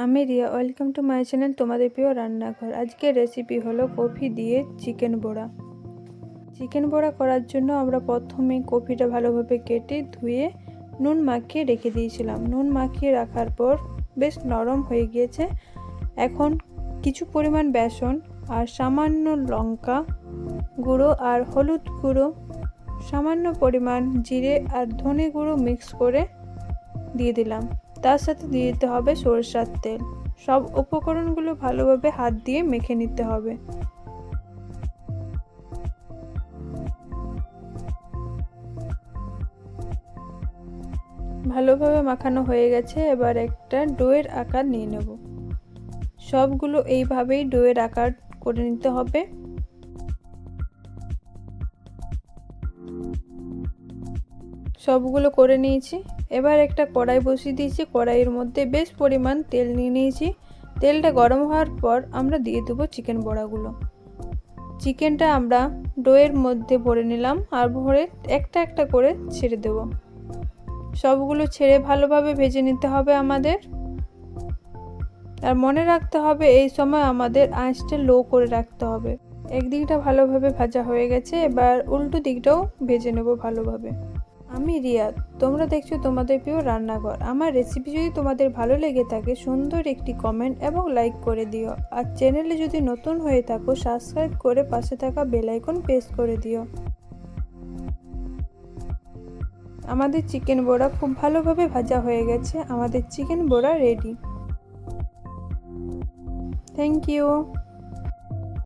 আমি Riya, welcome to my channel তোমাদের প্রিয় রান্নাঘর। আজকের রেসিপি হলো কফি দিয়ে চিকেন বড়া। চিকেন বড়া করার জন্য আমরা প্রথমে কফিটা ভালোভাবে কেটে ধুয়ে নুন মাখিয়ে রেখে দিয়েছিলাম। নুন মাখিয়ে রাখার পর বেশ নরম হয়ে গিয়েছে। এখন কিছু পরিমাণ বেসন আর সামান্য লঙ্কা গুঁড়ো আর হলুদ গুঁড়ো, সামান্য পরিমাণ জিরে আর ধনে গুঁড়ো মিক্স করে দিয়ে দিলাম। তার সাথে দিয়ে দিতে হবে সরষের তেল। সব উপকরণগুলো ভালোভাবে হাত দিয়ে মেখে নিতে হবে। ভালোভাবে মাখানো হয়ে গেছে। এবার একটা ডোয়ের আকার নিয়ে নেব। সবগুলো এইভাবেই ডোয়ের আকার করে নিতে হবে। সবগুলো করে নিয়েছি। এবার একটা কড়াই বসিয়ে দিয়েছি। কড়াইয়ের মধ্যে বেশ পরিমাণ তেল নিয়ে নিয়েছি। তেলটা গরম হওয়ার পর আমরা দিয়ে দেবো চিকেন বড়াগুলো। চিকেনটা আমরা ডোয়ের মধ্যে ভরে নিলাম আর ভরে একটা একটা করে ছেড়ে দেব। সবগুলো ছেড়ে ভালোভাবে ভেজে নিতে হবে আমাদের। আর মনে রাখতে হবে এই সময় আমাদের আঁচটা লো করে রাখতে হবে। একদিকটা ভালোভাবে ভাজা হয়ে গেছে, এবার উল্টো দিকটাও ভেজে নেব ভালোভাবে। আমি রিয়া, তোমরা দেখছো তোমাদের প্রিয় রান্নাঘর। আমার রেসিপি যদি তোমাদের ভালো লেগে থাকে সুন্দর একটি কমেন্ট এবং লাইক করে দিও। আর চ্যানেলে যদি নতুন হয়ে থাকো সাবস্ক্রাইব করে পাশে থাকা বেল আইকন প্রেস করে দিও। আমাদের চিকেন বড়া খুব ভালোভাবে ভাজা হয়ে গেছে। আমাদের চিকেন বড়া রেডি। Thank you.